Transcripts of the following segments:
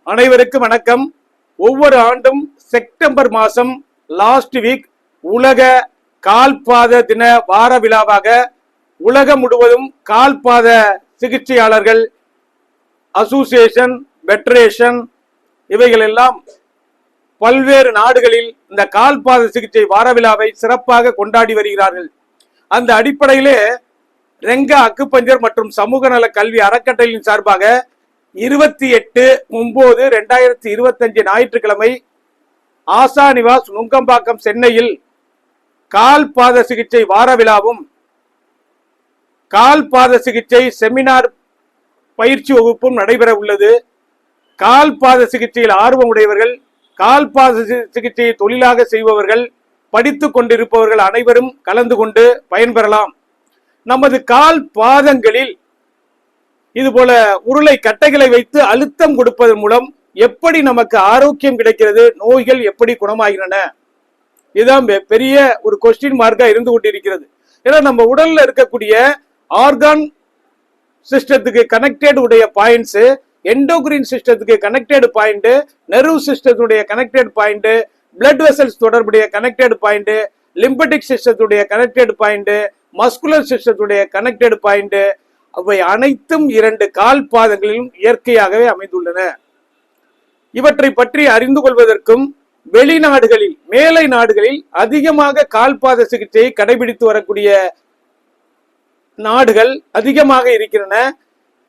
அனைவருக்கும் வணக்கம். ஒவ்வொரு ஆண்டும் செப்டம்பர் மாதம் லாஸ்ட் வீக் உலக கால்பாத தின வார விழாவாக உலகம் முழுவதும் கால்பாத சிகிச்சையாளர்கள் அசோசியேஷன், பெடரேஷன் இவைகள் எல்லாம் பல்வேறு நாடுகளில் இந்த கால்பாத சிகிச்சை வார விழாவை சிறப்பாக கொண்டாடி வருகிறார்கள். அந்த அடிப்படையிலே ரெங்கா அக்குபஞ்சர் மற்றும் சமூக நல கல்வி அறக்கட்டளையின் சார்பாக 28/9/2025 ஞாயிற்றுக்கிழமை ஆசா நிவாஸ் நுங்கம்பாக்கம் சென்னையில் கால்பாத சிகிச்சை வார விழாவும் கால்பாத சிகிச்சை செமினார் பயிற்சி வகுப்பும் நடைபெற உள்ளது. கால்பாத சிகிச்சையில் ஆர்வம் உடையவர்கள், கால்பாத சிகிச்சையை தொழிலாக செய்பவர்கள், படித்துக் கொண்டிருப்பவர்கள் அனைவரும் கலந்து கொண்டு பயன்பெறலாம். நமது கால் பாதங்களில் இதுபோல உருளை கட்டைகளை வைத்து அழுத்தம் கொடுப்பதன் மூலம் எப்படி நமக்கு ஆரோக்கியம் கிடைக்கிறது, நோய்கள் எப்படி குணமாகின்றன, இதுதான் பெரிய ஒரு கொஸ்டின் மார்க்கா இருந்து கொண்டிருக்கிறது. ஏன்னா நம்ம உடல்ல இருக்கக்கூடிய ஆர்கான் சிஸ்டத்துக்கு கனெக்டட் உடைய பாயிண்ட்ஸ், எண்டோகிரீன் சிஸ்டத்துக்கு கனெக்டட் பாயிண்ட், நெர்வ் சிஸ்டத்துடைய கனெக்டட் பாயிண்ட், பிளட் வெசல்ஸ் தொடர்புடைய கனெக்டட் பாயிண்ட், லிம்பட்டிக் சிஸ்டத்துடைய கனெக்டட் பாயிண்ட், மஸ்குலர் சிஸ்டத்துடைய கனெக்டட் பாயிண்ட், அவை அனைத்தும் 2 கால் பாதங்களிலும் இயற்கையாகவே அமைந்துள்ளன. இவற்றை பற்றி அறிந்து கொள்வதற்கும் வெளிநாடுகளில், மேலை நாடுகளில் அதிகமாக கால்பாத சிகிச்சையை கடைபிடித்து வரக்கூடிய நாடுகள் அதிகமாக இருக்கின்றன.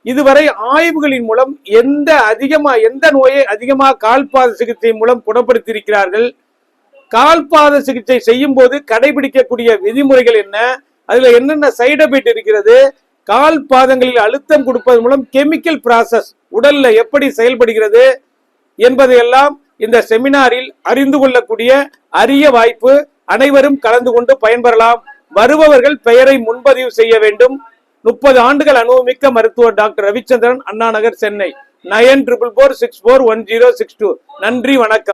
இதுவரை ஆய்வுகளின் மூலம் எந்த நோயை அதிகமாக கால்பாத சிகிச்சை மூலம் குணப்படுத்தி இருக்கிறார்கள், கால்பாத சிகிச்சை செய்யும் போது கடைபிடிக்கக்கூடிய விதிமுறைகள் என்ன, அதுல என்னென்ன சைடு எஃபெக்ட் இருக்கிறது, கால் பாதங்களில் அழுத்தம் கொடுப்பதன் மூலம் கெமிக்கல் ப்ராசஸ் உடல்ல எப்படி செயல்படுகிறது என்பதையெல்லாம் இந்த செமினாரில் அறிந்து கொள்ளக்கூடிய அரிய வாய்ப்பு. அனைவரும் கலந்து கொண்டு பயன்பெறலாம். வருபவர்கள் பெயரை முன்பதிவு செய்ய வேண்டும். 30 ஆண்டுகள் அனுபவமிக்க மருத்துவர் டாக்டர் ரவிச்சந்திரன், அண்ணா நகர், சென்னை. 9444641062. நன்றி, வணக்கம்.